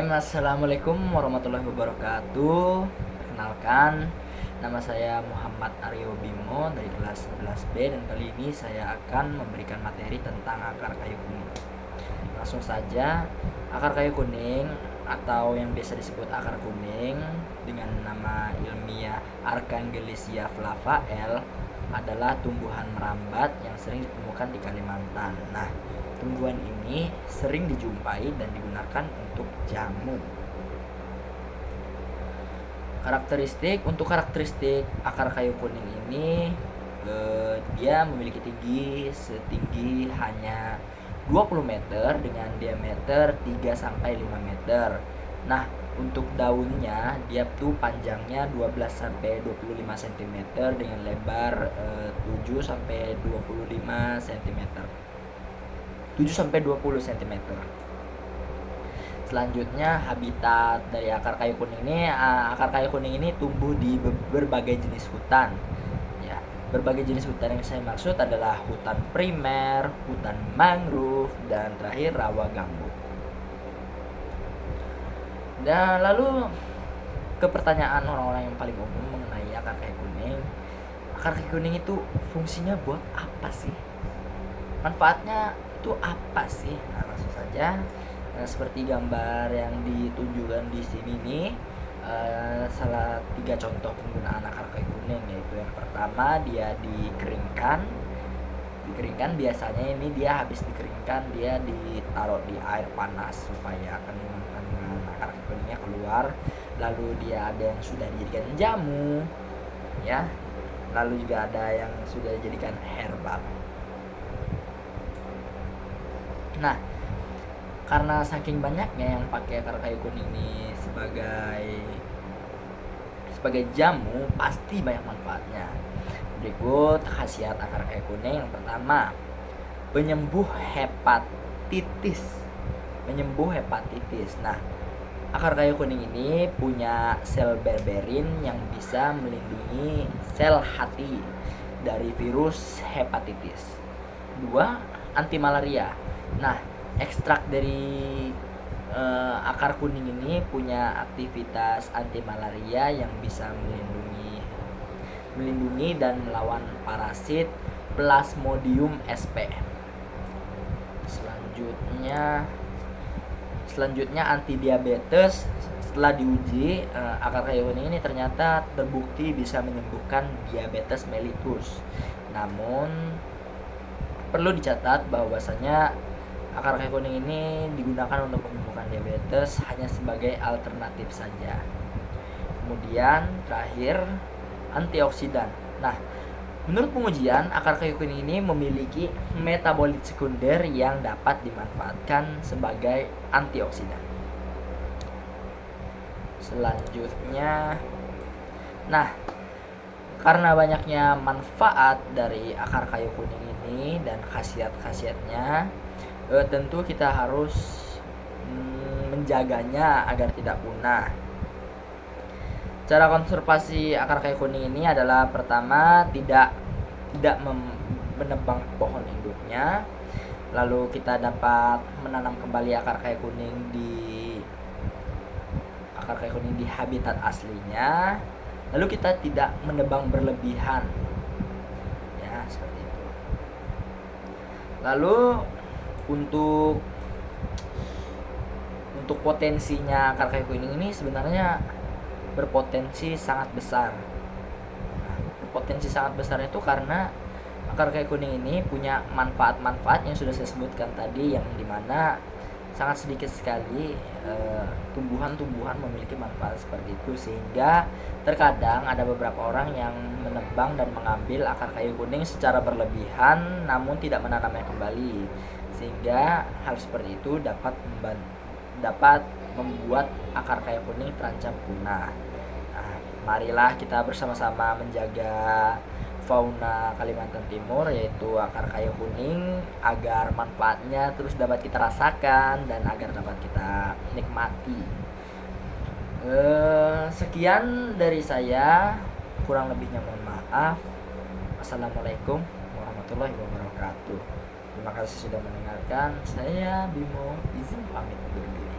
Assalamualaikum warahmatullahi wabarakatuh. Perkenalkan, nama saya Muhammad Aryo Bimo dari kelas 11B, dan kali ini saya akan memberikan materi tentang akar kayu kuning. Langsung saja, akar kayu kuning atau yang biasa disebut akar kuning dengan nama ilmiah Archangelisia flava L adalah tumbuhan merambat yang sering ditemukan di Kalimantan. Nah, tumbuhan ini sering dijumpai dan digunakan untuk jamu. Karakteristik akar kayu kuning ini, dia memiliki setinggi hanya 20 meter dengan diameter 3-5 meter. Nah, untuk daunnya dia tuh panjangnya 12-25 cm dengan lebar 7-25 cm. 7-20 cm. Selanjutnya, habitat dari akar kayu kuning ini tumbuh di berbagai jenis hutan. Ya, berbagai jenis hutan yang saya maksud adalah hutan primer, hutan mangrove, dan terakhir rawa gambut. Dan lalu ke pertanyaan orang-orang yang paling umum mengenai akar kayu kuning. Akar kayu kuning itu fungsinya buat apa sih? Manfaatnya itu apa sih? Nah, langsung saja. Seperti gambar yang ditunjukkan di sini nih, salah 3 contoh penggunaan akar kayu kuning, yaitu yang pertama dia dikeringkan. Biasanya ini dia habis dikeringkan dia ditaruh di air panas supaya kandungan akar kayu kuningnya keluar. Lalu dia ada yang sudah dijadikan jamu, ya. Lalu juga ada yang sudah dijadikan herbal. Nah, karena saking banyaknya yang pakai akar kayu kuning ini sebagai jamu, pasti banyak manfaatnya. Berikut khasiat akar kayu kuning. Yang pertama, penyembuh hepatitis. Nah, akar kayu kuning ini punya sel berberin yang bisa melindungi sel hati dari virus hepatitis. 2, anti malaria. Nah, ekstrak dari akar kuning ini punya aktivitas anti malaria yang bisa melindungi dan melawan parasit Plasmodium sp. Selanjutnya anti diabetes. Setelah diuji, akar kayu kuning ini ternyata terbukti bisa menyembuhkan diabetes mellitus. Namun perlu dicatat bahwasanya akar kayu kuning ini digunakan untuk menyembuhkan diabetes hanya sebagai alternatif saja. Kemudian terakhir, antioksidan. Nah, menurut pengujian, akar kayu kuning ini memiliki metabolit sekunder yang dapat dimanfaatkan sebagai antioksidan. Selanjutnya, karena banyaknya manfaat dari akar kayu kuning ini dan khasiat-khasiatnya, tentu kita harus menjaganya agar tidak punah. Cara konservasi akar kayu kuning ini adalah pertama, tidak menebang pohon induknya. Lalu kita dapat menanam kembali akar kayu kuning di habitat aslinya. Lalu kita tidak menebang berlebihan. Ya, seperti itu. Lalu untuk potensinya akar kayu kuning ini sebenarnya berpotensi sangat besar. Berpotensi sangat besar itu karena akar kayu kuning ini punya manfaat-manfaat yang sudah saya sebutkan tadi, yang dimana sangat sedikit sekali tumbuhan-tumbuhan memiliki manfaat seperti itu, sehingga terkadang ada beberapa orang yang menebang dan mengambil akar kayu kuning secara berlebihan namun tidak menanamnya kembali, sehingga hal seperti itu dapat membuat akar kayu kuning terancam punah. Nah, marilah kita bersama-sama menjaga fauna Kalimantan Timur, yaitu akar kayu kuning, agar manfaatnya terus dapat kita rasakan dan agar dapat kita nikmati. Sekian dari saya, kurang lebihnya mohon maaf. Assalamualaikum warahmatullahi wabarakatuh. Terima kasih sudah mendengarkan. Saya Bimo, izin pamit undur diri.